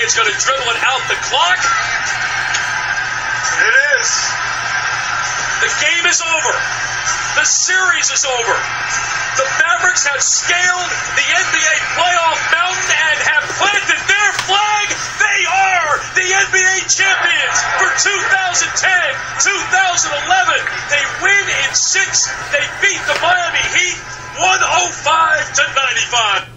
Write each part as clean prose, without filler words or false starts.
Bryant's going to dribble it out the clock. It is. The game is over. The series is over. The Mavericks have scaled the NBA playoff mountain and have planted their flag. They are the NBA champions for 2010-2011. They win in 6. They beat the Miami Heat 105-95.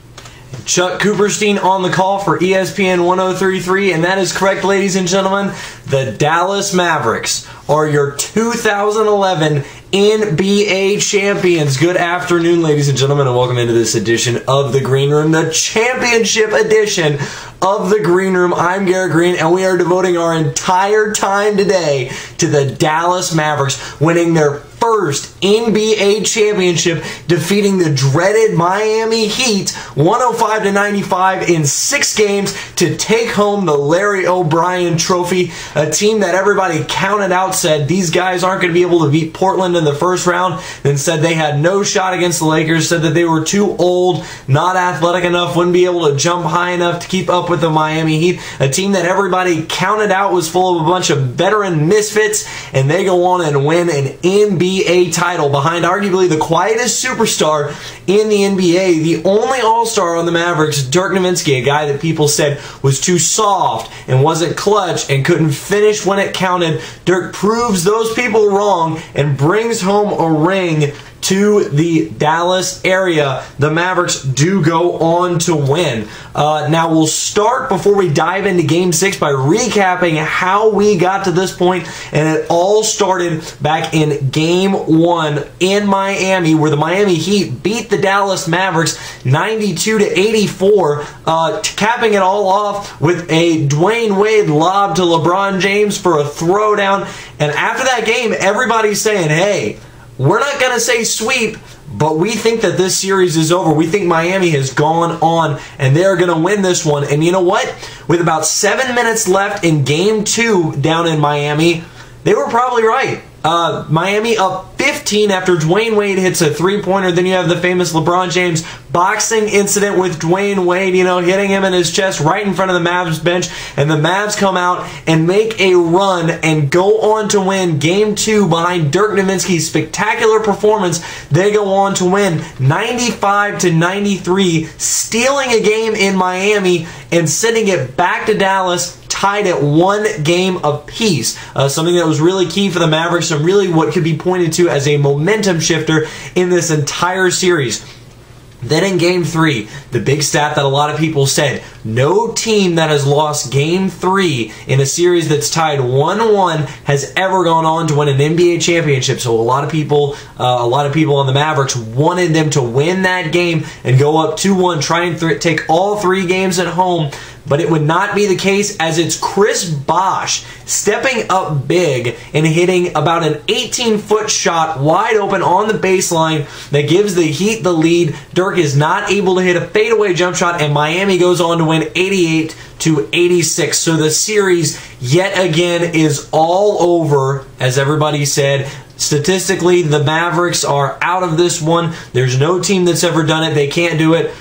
Chuck Cooperstein on the call for ESPN 1033, and that is correct, ladies and gentlemen. The Dallas Mavericks are your 2011 NBA champions. Good afternoon, ladies and gentlemen, and welcome into this edition of the Green Room, the championship edition of the Green Room. I'm Garrett Greene, and we are devoting our entire time today to the Dallas Mavericks winning their first NBA championship, defeating the dreaded Miami Heat 105-95 in 6 games to take home the Larry O'Brien Trophy. A team that everybody counted out, said these guys aren't going to be able to beat Portland in the first round, then said they had no shot against the Lakers, said that they were too old, not athletic enough, wouldn't be able to jump high enough to keep up with the Miami Heat. A team that everybody counted out was full of a bunch of veteran misfits, and they go on and win an NBA title behind arguably the quietest superstar in the NBA, the only All-Star on the Mavericks, Dirk Nowitzki, a guy that people said was too soft and wasn't clutch and couldn't finish when it counted. Dirk proves those people wrong and brings home a ring to the Dallas area. The Mavericks do go on to win. Now we'll start, before we dive into Game 6, by recapping how we got to this point, and it all started back in Game 1 in Miami, where the Miami Heat beat the Dallas Mavericks 92-84, capping it all off with a Dwayne Wade lob to LeBron James for a throwdown. And after that game, everybody's saying, hey, we're not going to say sweep, but we think that this series is over. We think Miami has gone on, and they're going to win this one. And you know what? With about 7 minutes left in Game 2 down in Miami, they were probably right. Miami up 15 after Dwayne Wade hits a three-pointer. Then you have the famous LeBron James boxing incident with Dwayne Wade, hitting him in his chest right in front of the Mavs bench. And the Mavs come out and make a run and go on to win Game 2 behind Dirk Nowitzki's spectacular performance. They go on to win 95-93, stealing a game in Miami and sending it back to Dallas, tied at 1 game apiece. Something that was really key for the Mavericks, and really what could be pointed to as a momentum shifter in this entire series. Then in Game 3, the big stat that a lot of people said, no team that has lost Game 3 in a series that's tied 1-1 has ever gone on to win an NBA championship. So a lot of people on the Mavericks wanted them to win that game and go up 2-1, try and take all 3 games at home. But it would not be the case, as it's Chris Bosh stepping up big and hitting about an 18-foot shot wide open on the baseline that gives the Heat the lead. Dirk is not able to hit a fadeaway jump shot, and Miami goes on to win 88-86. So the series, yet again, is all over, as everybody said. Statistically, the Mavericks are out of this one. There's no team that's ever done it. They can't do it.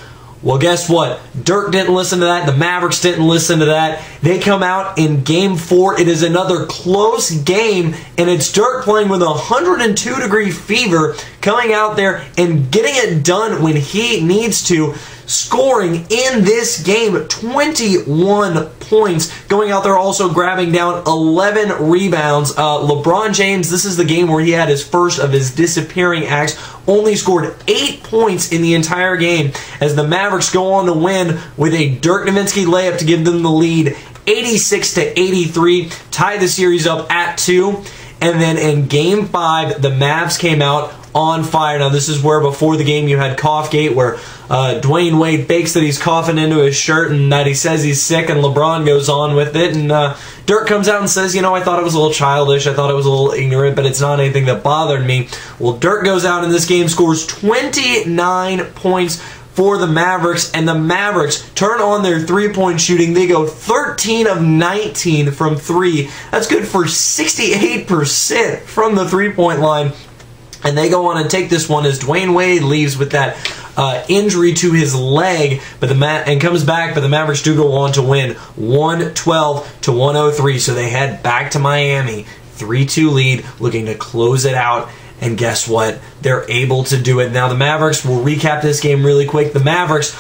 Well, guess what? Dirk didn't listen to that. The Mavericks didn't listen to that. They come out in Game 4. It is another close game, and it's Dirk playing with a 102-degree fever, coming out there and getting it done when he needs to, scoring in this game 21 points, going out there also grabbing down 11 rebounds. LeBron James, this is the game where he had his first of his disappearing acts, only scored 8 points in the entire game, as the Mavericks go on to win with a Dirk Nowitzki layup to give them the lead 86-83, tie the series up at 2. And then in Game 5, the Mavs came out on fire. Now, this is where before the game you had Coughgate, where Dwayne Wade fakes that he's coughing into his shirt and that he says he's sick, and LeBron goes on with it. And Dirk comes out and says, I thought it was a little childish, I thought it was a little ignorant, but it's not anything that bothered me. Well, Dirk goes out in this game, scores 29 points for the Mavericks, and the Mavericks turn on their three-point shooting. They go 13 of 19 from 3. That's good for 68% from the three-point line. And they go on and take this one as Dwayne Wade leaves with that injury to his leg, and comes back, but the Mavericks do go on to win 112-103. So they head back to Miami, 3-2 lead, looking to close it out. And guess what? They're able to do it. Now the Mavericks, we'll recap this game really quick. The Mavericks,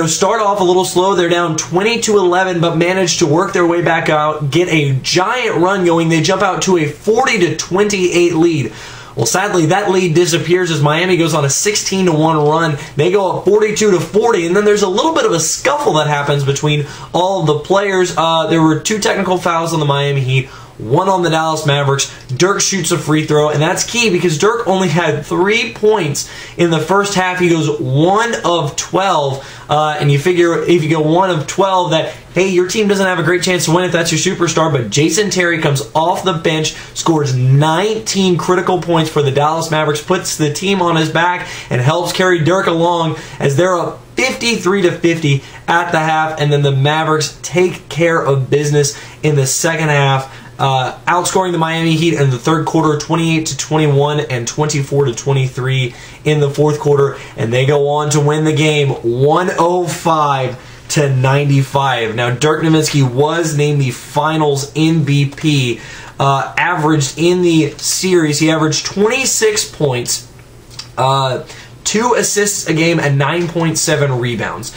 start off a little slow. They're down 20-11, but manage to work their way back out, get a giant run going. They jump out to a 40-28 lead. Well, sadly, that lead disappears as Miami goes on a 16-1 run. They go up 42-40, and then there's a little bit of a scuffle that happens between all of the players. There were 2 technical fouls on the Miami Heat, 1 on the Dallas Mavericks. Dirk shoots a free throw, and that's key because Dirk only had 3 points in the first half. He goes 1 of 12, and you figure if you go 1 of 12 that, hey, your team doesn't have a great chance to win if that's your superstar, but Jason Terry comes off the bench, scores 19 critical points for the Dallas Mavericks, puts the team on his back, and helps carry Dirk along as they're up 53-50 at the half, and then the Mavericks take care of business in the second half, outscoring the Miami Heat in the third quarter 28-21 and 24-23 in the fourth quarter, and they go on to win the game 105-95. Now, Dirk Nowitzki was named the Finals MVP. Averaged in the series, he averaged 26 points, 2 assists a game, and 9.7 rebounds.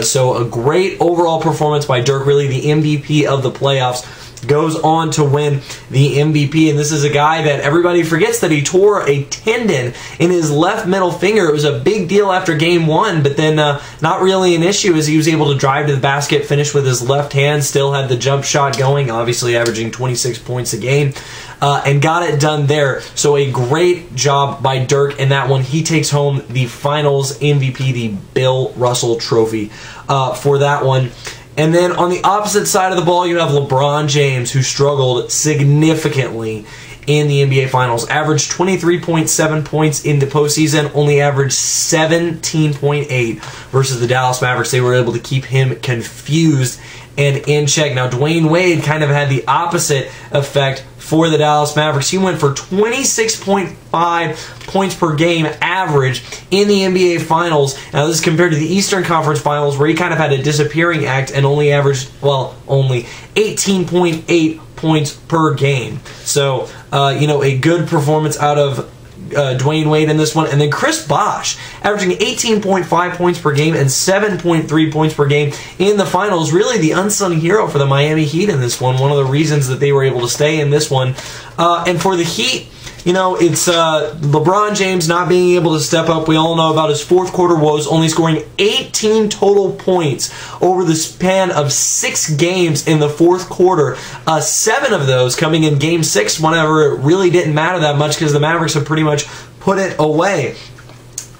So a great overall performance by Dirk, really the MVP of the playoffs. Goes on to win the MVP, and this is a guy that everybody forgets that he tore a tendon in his left middle finger. It was a big deal after game 1, but then not really an issue as he was able to drive to the basket, finish with his left hand, still had the jump shot going, obviously averaging 26 points a game, and got it done there. So a great job by Dirk in that one. He takes home the Finals MVP, the Bill Russell Trophy for that one. And then on the opposite side of the ball, you have LeBron James, who struggled significantly in the NBA Finals. Averaged 23.7 points in the postseason, only averaged 17.8 versus the Dallas Mavericks. They were able to keep him confused and in check. Now, Dwayne Wade kind of had the opposite effect for the Dallas Mavericks. He went for 26.5 points per game average in the NBA Finals. Now, this is compared to the Eastern Conference Finals, where he kind of had a disappearing act and only averaged, only 18.8 points per game. So, a good performance out of Dwayne Wade in this one. And then Chris Bosh, averaging 18.5 points per game and 7.3 points per game in the Finals. Really the unsung hero for the Miami Heat in this one. One of the reasons that they were able to stay in this one. And for the Heat, it's LeBron James not being able to step up. We all know about his fourth quarter woes, only scoring 18 total points over the span of 6 games in the fourth quarter. 7 of those coming in Game 6, whenever it really didn't matter that much because the Mavericks have pretty much put it away.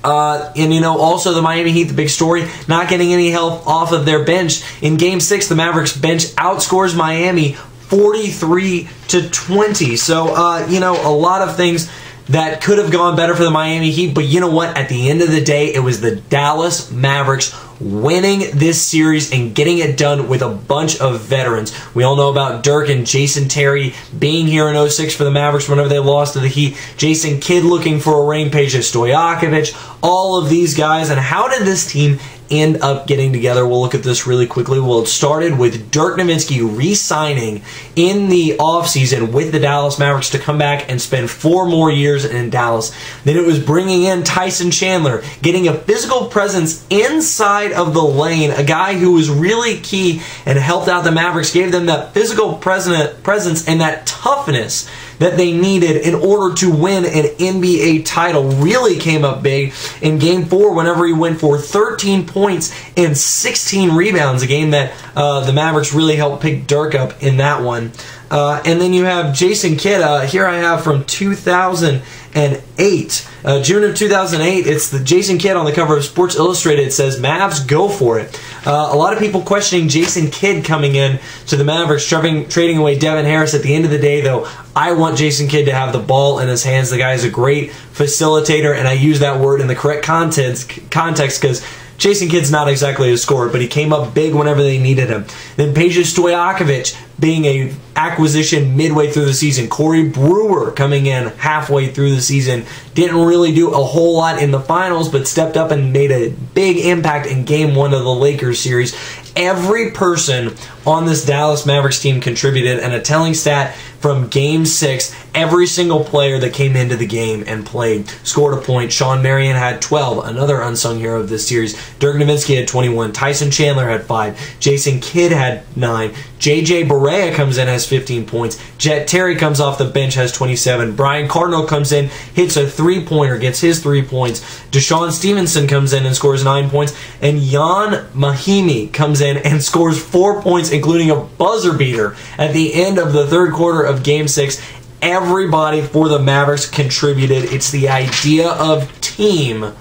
Also the Miami Heat, the big story, not getting any help off of their bench. In Game 6, the Mavericks bench outscores Miami 43-20. So, a lot of things that could have gone better for the Miami Heat, but you know what? At the end of the day, it was the Dallas Mavericks winning this series and getting it done with a bunch of veterans. We all know about Dirk and Jason Terry being here in 06 for the Mavericks whenever they lost to the Heat. Jason Kidd looking for a ring, Peja Stojakovic, all of these guys. And how did this team end up getting together? We'll look at this really quickly. Well, it started with Dirk Nowitzki re-signing in the offseason with the Dallas Mavericks to come back and spend 4 more years in Dallas. Then it was bringing in Tyson Chandler, getting a physical presence inside of the lane, a guy who was really key and helped out the Mavericks, gave them that physical presence and that toughness that they needed in order to win an NBA title. Really came up big in Game 4 whenever he went for 13 points and 16 rebounds, a game that the Mavericks really helped pick Dirk up in that one. And then you have Jason Kidd. Here I have from 2008. June of 2008, it's the Jason Kidd on the cover of Sports Illustrated. It says, Mavs, go for it. A lot of people questioning Jason Kidd coming in to the Mavericks, trading away Devin Harris. At the end of the day, though, I want Jason Kidd to have the ball in his hands. The guy is a great facilitator, and I use that word in the correct context because Jason Kidd's not exactly a scorer, but he came up big whenever they needed him. Then Peja Stojakovic, being a acquisition midway through the season. Corey Brewer coming in halfway through the season. Didn't really do a whole lot in the finals, but stepped up and made a big impact in Game 1 of the Lakers series. Every person on this Dallas Mavericks team contributed, and a telling stat from Game 6, every single player that came into the game and played scored a point. Sean Marion had 12, another unsung hero of this series. Dirk Nowitzki had 21. Tyson Chandler had 5. Jason Kidd had 9. J.J. Barea comes in, has 15 points. Jet Terry comes off the bench, has 27. Brian Cardinal comes in, hits a three-pointer, gets his 3 points. Deshaun Stevenson comes in and scores 9 points. And Jan Mahimi comes in and scores 4 points, including a buzzer beater at the end of the third quarter of Game 6. Everybody for the Mavericks contributed. It's the idea of team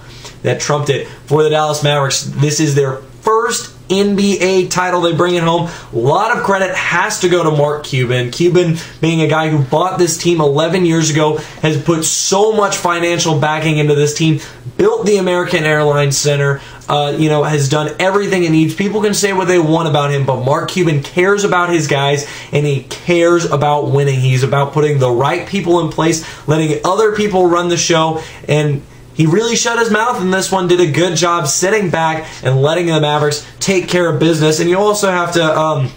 that trumped it for the Dallas Mavericks. This is their first NBA title they bring it home. A lot of credit has to go to Mark Cuban. Cuban, being a guy who bought this team 11 years ago, has put so much financial backing into this team, built the American Airlines Center, has done everything it needs. People can say what they want about him, but Mark Cuban cares about his guys, and he cares about winning. He's about putting the right people in place, letting other people run the show, and he really shut his mouth in this one, did a good job sitting back and letting the Mavericks take care of business. And you also have to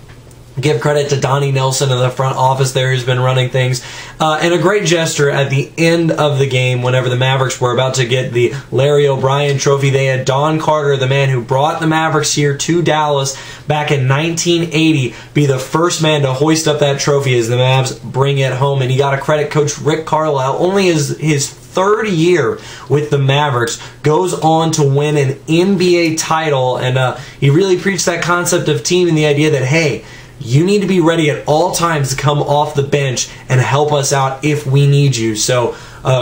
give credit to Donnie Nelson in the front office there, who's been running things. And a great gesture at the end of the game, whenever the Mavericks were about to get the Larry O'Brien trophy. They had Don Carter, the man who brought the Mavericks here to Dallas back in 1980, be the first man to hoist up that trophy as the Mavs bring it home. And you got to credit Coach Rick Carlisle. Only his third year with the Mavericks, goes on to win an NBA title, and he really preached that concept of team and the idea that, hey, you need to be ready at all times to come off the bench and help us out if we need you. So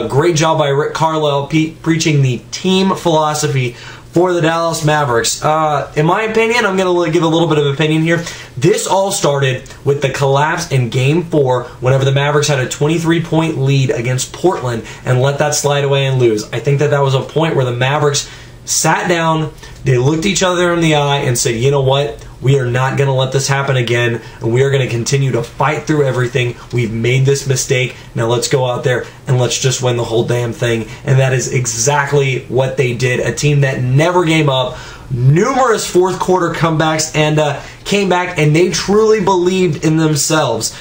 great job by Rick Carlisle preaching the team philosophy for the Dallas Mavericks. In my opinion, I'm going to give a little bit of opinion here. This all started with the collapse in Game 4 whenever the Mavericks had a 23-point lead against Portland and let that slide away and lose. I think that was a point where the Mavericks sat down, they looked each other in the eye and said, you know what? We are not going to let this happen again, and we are going to continue to fight through everything. We've made this mistake. Now let's go out there and let's just win the whole damn thing. And that is exactly what they did. A team that never gave up, numerous fourth quarter comebacks, and came back, and they truly believed in themselves.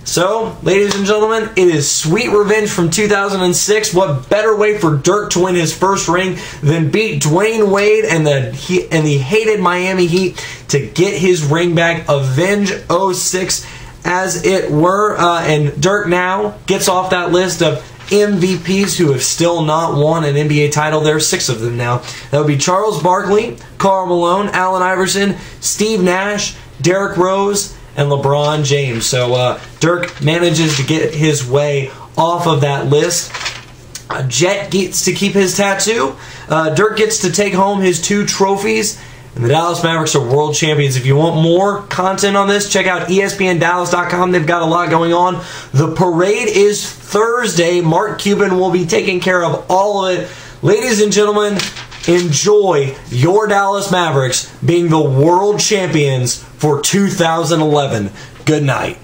So, ladies and gentlemen, it is sweet revenge from 2006. What better way for Dirk to win his first ring than beat Dwayne Wade and the hated Miami Heat to get his ring back, avenge 06 as it were. And Dirk now gets off that list of MVPs who have still not won an NBA title. There are 6 of them now. That would be Charles Barkley, Karl Malone, Allen Iverson, Steve Nash, Derrick Rose, and LeBron James. So Dirk manages to get his way off of that list. Jet gets to keep his tattoo. Dirk gets to take home his 2 trophies. And the Dallas Mavericks are world champions. If you want more content on this, check out ESPNDallas.com. They've got a lot going on. The parade is Thursday. Mark Cuban will be taking care of all of it. Ladies and gentlemen, enjoy your Dallas Mavericks being the world champions for 2011. Good night.